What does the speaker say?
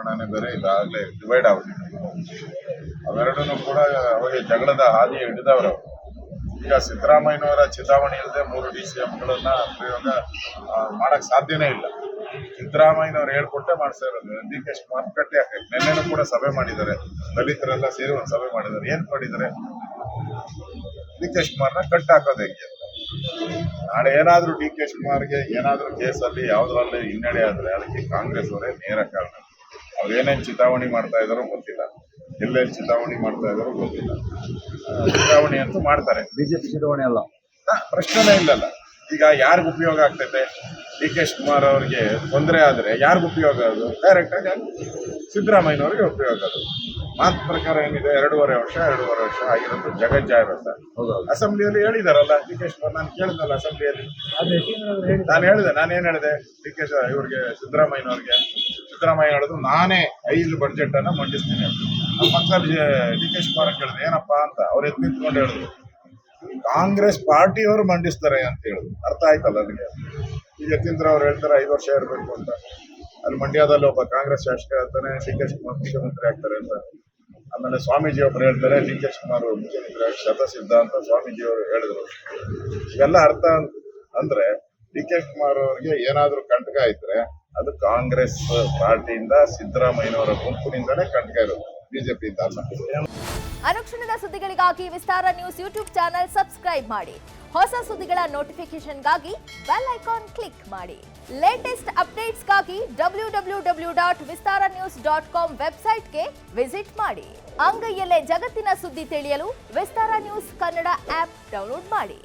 ಬಣನೇ ಬೇರೆ, ಇದಾಗಲೇ ಡಿವೈಡ್ ಆಗ್ಬಿಟ್ಟಿದೆ. ಅವೆರಡನ್ನೂ ಕೂಡ ಅವಾಗ ಜಗಳದ ಹಾದಿ ಹಿಡಿದವರು. ಈಗ ಸಿದ್ದರಾಮಯ್ಯನವರ ಚಿತಾವಣೆ ಇಲ್ಲದೆ 3 DCMಗಳನ್ನ ಪ್ರಯೋಗ ಮಾಡಕ್ ಸಾಧ್ಯನೇ ಇಲ್ಲ. ಸಿದ್ದರಾಮಯ್ಯನವ್ರು ಹೇಳ್ಕೊಟ್ಟೆ ಮಾಡ್ತಾ ಇರೋದು. DK ಶಿವಕುಮಾರ್ ಕಟ್ಟಿ ಹಾಕಿ ನಿನ್ನೆನೂ ಕೂಡ ಸಭೆ ಮಾಡಿದ್ದಾರೆ, ದಲಿತರೆಲ್ಲ ಸೇರಿ ಒಂದು ಸಭೆ ಮಾಡಿದ್ದಾರೆ. ಏನ್ ಮಾಡಿದ್ದಾರೆ? DK ಶಿವಕುಮಾರ್ನ ಕಟ್ಟಿ ಹಾಕೋದು ಹೆಂಗೆ ಅಂತ. ನಾಳೆ ಏನಾದ್ರೂ DK ಶಿವಕುಮಾರ್ಗೆ ಏನಾದ್ರೂ ಕೇಸಲ್ಲಿ ಯಾವ್ದ್ರಲ್ಲಿ ಹಿನ್ನಡೆ ಆದ್ರೆ ಅದಕ್ಕೆ ಕಾಂಗ್ರೆಸ್ ಅವರೇ ನೇರ ಕಾರಣ. ಅವ್ರು ಏನೇನ್ ಚಿತಾವಣೆ ಮಾಡ್ತಾ ಇದಾರೋ ಗೊತ್ತಿಲ್ಲ, ಎಲ್ಲೆಲ್ಲಿ ಚಿತಾವಣೆ ಮಾಡ್ತಾ ಇದಾರೋ ಗೊತ್ತಿಲ್ಲ. ಚಿತಾವಣೆ ಅಂತೂ ಮಾಡ್ತಾರೆ. ಬಿಜೆಪಿ ಚಿತಾವಣೆ ಅಲ್ಲ, ಪ್ರಶ್ನೆನೇ ಇಲ್ಲಲ್ಲ. ಈಗ ಯಾರಿಗ ಉಪಯೋಗ ಆಗ್ತೈತೆ? DK ಶಿವಕುಮಾರ್ ಅವ್ರಿಗೆ ತೊಂದರೆ ಆದ್ರೆ ಯಾರಿಗ ಉಪಯೋಗ? ಅದು ಡೈರೆಕ್ಟ್ ಆಗಿ ಸಿದ್ದರಾಮಯ್ಯನವ್ರಿಗೆ ಉಪಯೋಗ. ಅದು ಮಾತು ಪ್ರಕಾರ ಏನಿದೆ, 2.5 ವರ್ಷ ಆಗಿರೋದು ಜಗಜ್ಜಾಹಿರತ. ಅಸೆಂಬ್ಲಿಯಲ್ಲಿ ಹೇಳಿದಾರಲ್ಲ DK ಶಿವಕುಮಾರ್. ನಾನು ಕೇಳಿದ್ನಲ್ಲ ಅಸೆಂಬ್ಲಿಯಲ್ಲಿ, ನಾನೇನ್ ಹೇಳಿದೆ ಇವ್ರಿಗೆ ಸಿದ್ದರಾಮಯ್ಯನವ್ರಿಗೆ. ಸಿದ್ದರಾಮಯ್ಯ ಹೇಳಿದ್ರು ನಾನೇ 5 ಬಜೆಟ್ ಅನ್ನ ಮಂಡಿಸ್ತೀನಿ ಅಂತ. ನಮ್ಮ ಪಕ್ಕದಲ್ಲಿ DK ಶಿವಕುಮಾರ್ ಕೇಳಿದೆ ಏನಪ್ಪಾ ಅಂತ. ಅವ್ರು ಎದ್ದು ನಿಂತ್ಕೊಂಡು ಹೇಳಿದ್ರು ಕಾಂಗ್ರೆಸ್ ಪಾರ್ಟಿಯವರು ಮಂಡಿಸ್ತಾರೆ ಅಂತ ಹೇಳಿದ್ರು. ಅರ್ಥ ಆಯ್ತಲ್ಲ ಅದಕ್ಕೆ. ಈಗ ಯತೀಂದ್ರ ಅವ್ರು ಹೇಳ್ತಾರೆ 5 ವರ್ಷ ಇರಬೇಕು ಅಂತ. ಅಲ್ಲಿ ಮಂಡ್ಯದಲ್ಲಿ ಒಬ್ಬ ಕಾಂಗ್ರೆಸ್ ಶಾಸಕ ಹೇಳ್ತಾನೆ DK ಶಿವಕುಮಾರ್ ಮುಖ್ಯಮಂತ್ರಿ ಆಗ್ತಾರೆ ಅಂತ. ಆಮೇಲೆ ಸ್ವಾಮೀಜಿ ಒಬ್ರು ಹೇಳ್ತಾರೆ DK ಶಿವಕುಮಾರ್ ಮುಖ್ಯಮಂತ್ರಿ ಆಗಿ ಶತಸಿದ್ಧ ಅಂತ ಸ್ವಾಮೀಜಿ ಅವರು ಹೇಳಿದ್ರು. ಇವೆಲ್ಲ ಅರ್ಥ ಅಂದ್ರೆ DK ಶಿವಕುಮಾರ್ ಅವ್ರಿಗೆ ಏನಾದ್ರೂ ಕಂಟಕ ಇದ್ರೆ ಅದು ಕಾಂಗ್ರೆಸ್ ಪಾರ್ಟಿಯಿಂದ, ಸಿದ್ದರಾಮಯ್ಯನವರ ಗುಂಪಿನಿಂದಲೇ ಕಂಟಕ ಇರೋದು, ಬಿಜೆಪಿ ಇಂದ ಅಲ್ಲ. ಅನುಕ್ಷಣದ ಸುದ್ದಿಗಳಿಗಾಗಿ ವಿಸ್ತಾರ ನ್ಯೂಸ್ ಯೂಟ್ಯೂಬ್ ಚಾನೆಲ್ ಸಬ್ಸ್ಕ್ರೈಬ್ ಮಾಡಿ. ಹೊಸ ಸುದ್ದಿಗಳ ನೋಟಿಫಿಕೇಶನ್ಗಾಗಿ ಬೆಲ್ ಐಕಾನ್ ಕ್ಲಿಕ್ ಮಾಡಿ. ಲೇಟೆಸ್ಟ್ ಅಪ್ಡೇಟ್ಸ್ಗಾಗಿ www.vistaranews.com ವೆಬ್ಸೈಟ್ಗೆ ವಿಸಿಟ್ ಮಾಡಿ. ಅಂಗೈಯಲ್ಲೇ ಜಗತ್ತಿನ ಸುದ್ದಿ ತಿಳಿಯಲು ವಿಸ್ತಾರ ನ್ಯೂಸ್ ಕನ್ನಡ ಆಪ್ ಡೌನ್ಲೋಡ್ ಮಾಡಿ.